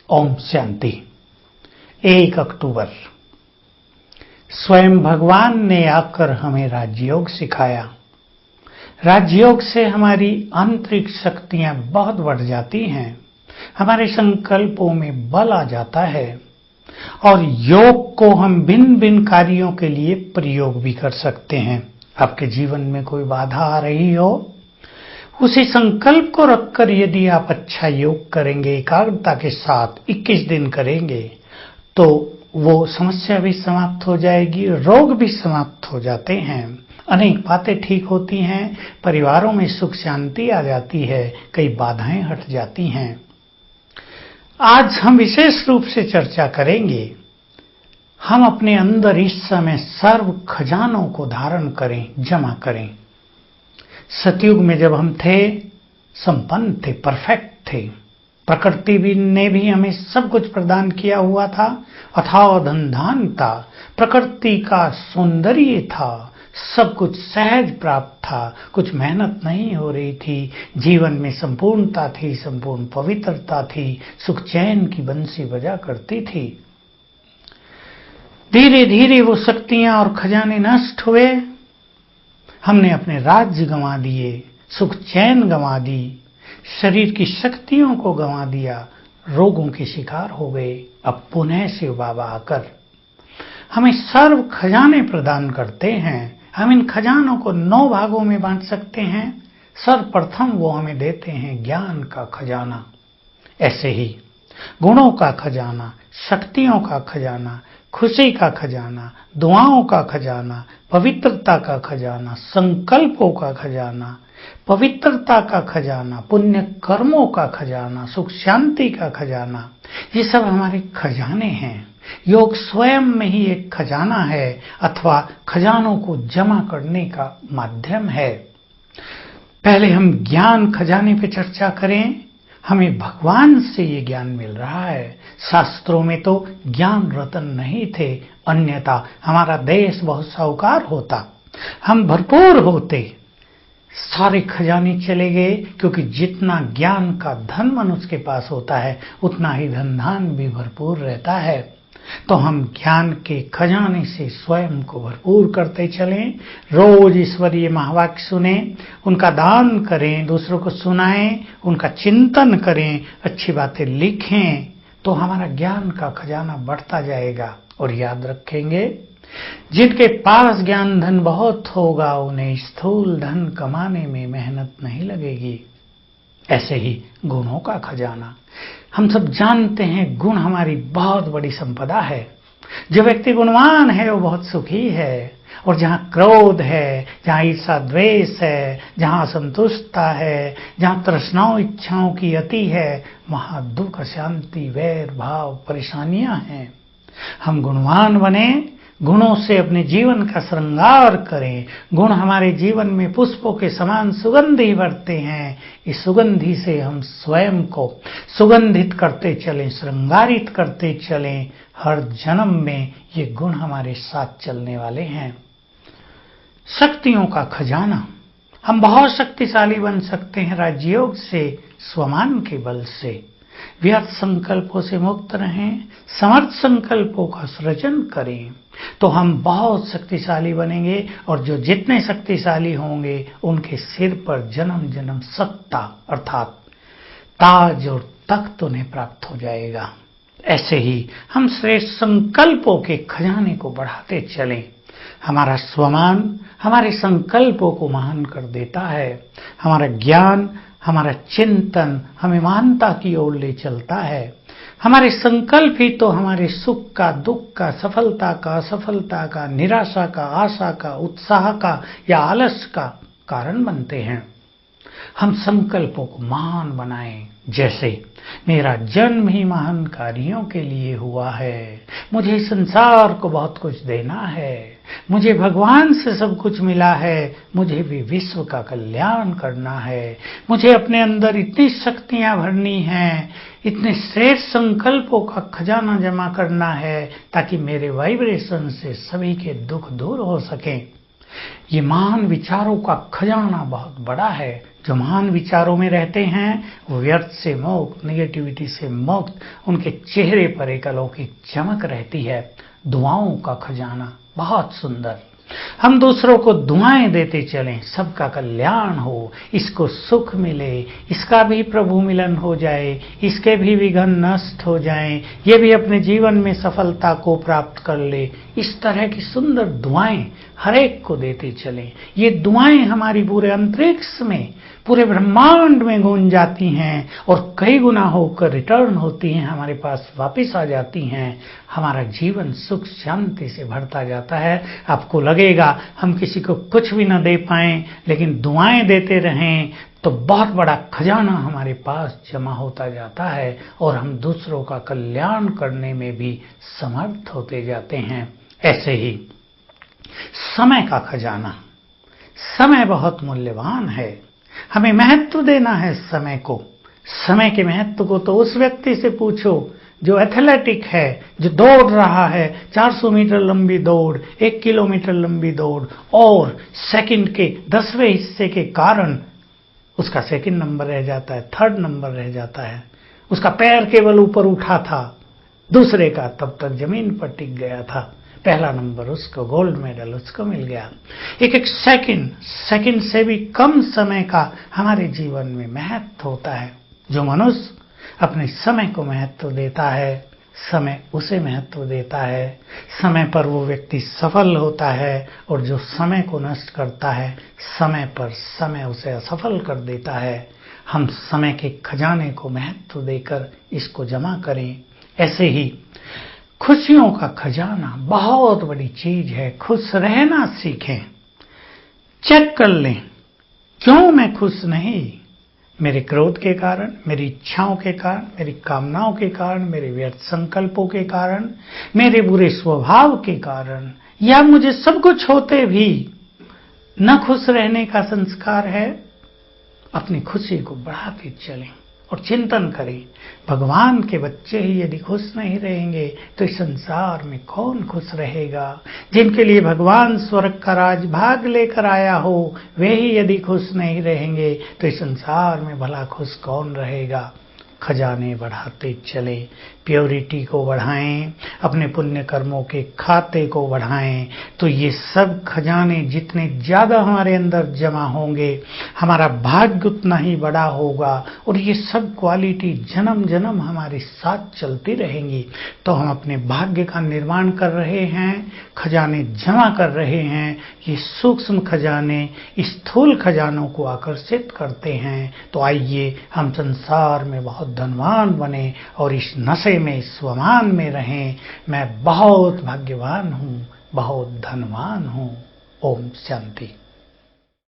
ओम शांति। 1 अक्टूबर स्वयं भगवान ने आकर हमें राजयोग सिखाया। राजयोग से हमारी आंतरिक शक्तियां बहुत बढ़ जाती हैं, हमारे संकल्पों में बल आ जाता है और योग को हम भिन्न भिन्न कार्यों के लिए प्रयोग भी कर सकते हैं। आपके जीवन में कोई बाधा आ रही हो, उसी संकल्प को रखकर यदि आप अच्छा योग करेंगे, एकाग्रता के साथ 21 दिन करेंगे, तो वो समस्या भी समाप्त हो जाएगी, रोग भी समाप्त हो जाते हैं, अनेक बातें ठीक होती हैं, परिवारों में सुख शांति आ जाती है, कई बाधाएं हट जाती हैं। आज हम विशेष रूप से चर्चा करेंगे, हम अपने अंदर इस समय सर्व खजानों को धारण करें, जमा करें। सतयुग में जब हम थे, संपन्न थे, परफेक्ट थे, प्रकृति भी ने भी हमें सब कुछ प्रदान किया हुआ था, अथाह धन था, प्रकृति का सौंदर्य था, सब कुछ सहज प्राप्त था, कुछ मेहनत नहीं हो रही थी, जीवन में संपूर्णता थी, संपूर्ण पवित्रता थी, सुख चैन की बंसी बजा करती थी। धीरे धीरे वो शक्तियां और खजाने नष्ट हुए, हमने अपने राज्य गंवा दिए, सुख चैन गंवा दी, शरीर की शक्तियों को गंवा दिया, रोगों के शिकार हो गए। अब पुनः शिव बाबा आकर हमें सर्व खजाने प्रदान करते हैं। हम इन खजानों को 9 भागों में बांट सकते हैं। सर्वप्रथम वो हमें देते हैं ज्ञान का खजाना, ऐसे ही गुणों का खजाना, शक्तियों का खजाना, खुशी का खजाना, दुआओं का खजाना, पवित्रता का खजाना, संकल्पों का खजाना, पवित्रता का खजाना, पुण्य कर्मों का खजाना, सुख शांति का खजाना, ये सब हमारे खजाने हैं। योग स्वयं में ही एक खजाना है अथवा खजानों को जमा करने का माध्यम है। पहले हम ज्ञान खजाने पे चर्चा करें। हमें भगवान से ये ज्ञान मिल रहा है। शास्त्रों में तो ज्ञान रतन नहीं थे, अन्यथा हमारा देश बहुत साहूकार होता, हम भरपूर होते, सारे खजाने चले गए, क्योंकि जितना ज्ञान का धन मनुष्य के पास होता है, उतना ही धन धान भी भरपूर रहता है। तो हम ज्ञान के खजाने से स्वयं को भरपूर करते चलें, रोज ईश्वरीय महावाक्य सुने, उनका दान करें, दूसरों को सुनाएं, उनका चिंतन करें, अच्छी बातें लिखें, तो हमारा ज्ञान का खजाना बढ़ता जाएगा। और याद रखेंगे, जिनके पास ज्ञान धन बहुत होगा, उन्हें स्थूल धन कमाने में मेहनत नहीं लगेगी। ऐसे ही गुणों का खजाना, हम सब जानते हैं गुण हमारी बहुत बड़ी संपदा है। जो व्यक्ति गुणवान है वो बहुत सुखी है, और जहाँ क्रोध है, जहाँ ईर्षा द्वेष है, जहाँ असंतुष्टता है, जहाँ तृष्णाओं इच्छाओं की अति है, वहाँ दुख शांति वैर भाव परेशानियां हैं। हम गुणवान बने, गुणों से अपने जीवन का श्रृंगार करें। गुण हमारे जीवन में पुष्पों के समान सुगंधी भरते हैं। इस सुगंधी से हम स्वयं को सुगंधित करते चलें, श्रृंगारित करते चलें। हर जन्म में ये गुण हमारे साथ चलने वाले हैं। शक्तियों का खजाना, हम बहुत शक्तिशाली बन सकते हैं राजयोग से, स्वमान के बल से। व्यर्थ संकल्पों से मुक्त रहें, समर्थ संकल्पों का सृजन करें, तो हम बहुत शक्तिशाली बनेंगे। और जो जितने शक्तिशाली होंगे, उनके सिर पर जन्म जन्म सत्ता अर्थात ताज और तख्त उन्हें प्राप्त हो जाएगा। ऐसे ही हम श्रेष्ठ संकल्पों के खजाने को बढ़ाते चलें। हमारा स्वमान हमारे संकल्पों को महान कर देता है। हमारा ज्ञान, हमारा चिंतन हमें महानता की ओर ले चलता है। हमारे संकल्प ही तो हमारे सुख का, दुख का, सफलता का, असफलता का, निराशा का, आशा का, उत्साह का या आलस का कारण बनते हैं। हम संकल्पों को महान बनाएं, जैसे मेरा जन्म ही महान कार्यों के लिए हुआ है, मुझे संसार को बहुत कुछ देना है, मुझे भगवान से सब कुछ मिला है, मुझे भी विश्व का कल्याण करना है, मुझे अपने अंदर इतनी शक्तियां भरनी हैं, इतने श्रेष्ठ संकल्पों का खजाना जमा करना है, ताकि मेरे वाइब्रेशन से सभी के दुख दूर हो सकें। ये महान विचारों का खजाना बहुत बड़ा है, जो महान विचारों में रहते हैं वो व्यर्थ से मुक्त, नेगेटिविटी से मुक्त, उनके चेहरे पर एक अलौकिक चमक रहती है। दुआओं का खजाना बहुत सुंदर। हम दूसरों को दुआएं देते चलें, सबका कल्याण हो, इसको सुख मिले, इसका भी प्रभु मिलन हो जाए, इसके भी विघ्न नष्ट हो जाएं, ये भी अपने जीवन में सफलता को प्राप्त कर ले। इस तरह की सुंदर दुआएं हर एक को देते चलें। ये दुआएं हमारी पूरे अंतरिक्ष में, पूरे ब्रह्मांड में गूंज जाती हैं और कई गुना होकर रिटर्न होती हैं, हमारे पास वापस आ जाती हैं। हमारा जीवन सुख शांति से भरता जाता है। आपको लगेगा हम किसी को कुछ भी न दे पाएं, लेकिन दुआएं देते रहें तो बहुत बड़ा खजाना हमारे पास जमा होता जाता है और हम दूसरों का कल्याण करने में भी समर्थ होते जाते हैं। ऐसे ही समय का खजाना, समय बहुत मूल्यवान है। हमें महत्व देना है समय को। समय के महत्व को तो उस व्यक्ति से पूछो जो एथलेटिक है, जो दौड़ रहा है 400 मीटर लंबी दौड़, 1 किलोमीटर लंबी दौड़, और सेकंड के 10वें हिस्से के कारण उसका सेकंड नंबर रह जाता है, थर्ड नंबर रह जाता है। उसका पैर केवल ऊपर उठा था, दूसरे का तब तक जमीन पर टिक गया था। पहला नंबर उसको, गोल्ड मेडल उसको मिल गया। एक एक सेकंड से भी कम समय का हमारे जीवन में महत्व होता है। जो मनुष्य अपने समय को महत्व देता है, समय उसे महत्व देता है। समय पर वो व्यक्ति सफल होता है, और जो समय को नष्ट करता है, समय पर समय उसे असफल कर देता है। हम समय के खजाने को महत्व देकर इसको जमा करें। ऐसे ही खुशियों का खजाना बहुत बड़ी चीज है। खुश रहना सीखें। चेक कर लें, क्यों मैं खुश नहीं? मेरे क्रोध के कारण, मेरी इच्छाओं के कारण, मेरी कामनाओं के कारण, मेरे व्यर्थ संकल्पों के कारण, मेरे बुरे स्वभाव के कारण, या मुझे सब कुछ होते भी न खुश रहने का संस्कार है? अपनी खुशी को बढ़ाते चलें और चिंतन करें, भगवान के बच्चे ही यदि खुश नहीं रहेंगे तो इस संसार में कौन खुश रहेगा? जिनके लिए भगवान स्वर्ग का राजभाग लेकर आया हो, वे ही यदि खुश नहीं रहेंगे तो इस संसार में भला खुश कौन रहेगा? खजाने बढ़ाते चले, प्योरिटी को बढ़ाएं, अपने पुण्य कर्मों के खाते को बढ़ाएं, तो ये सब खजाने जितने ज्यादा हमारे अंदर जमा होंगे, हमारा भाग्य उतना ही बड़ा होगा, और ये सब क्वालिटी जन्म जन्म हमारे साथ चलती रहेंगी। तो हम अपने भाग्य का निर्माण कर रहे हैं, खजाने जमा कर रहे हैं। ये सूक्ष्म खजाने स्थूल खजानों को आकर्षित करते हैं। तो आइए हम संसार में बहुत धनवान बने और इस नशे में, स्वमान में रहें। मैं बहुत भाग्यवान हूँ, बहुत धनवान हूँ। ओम शांति।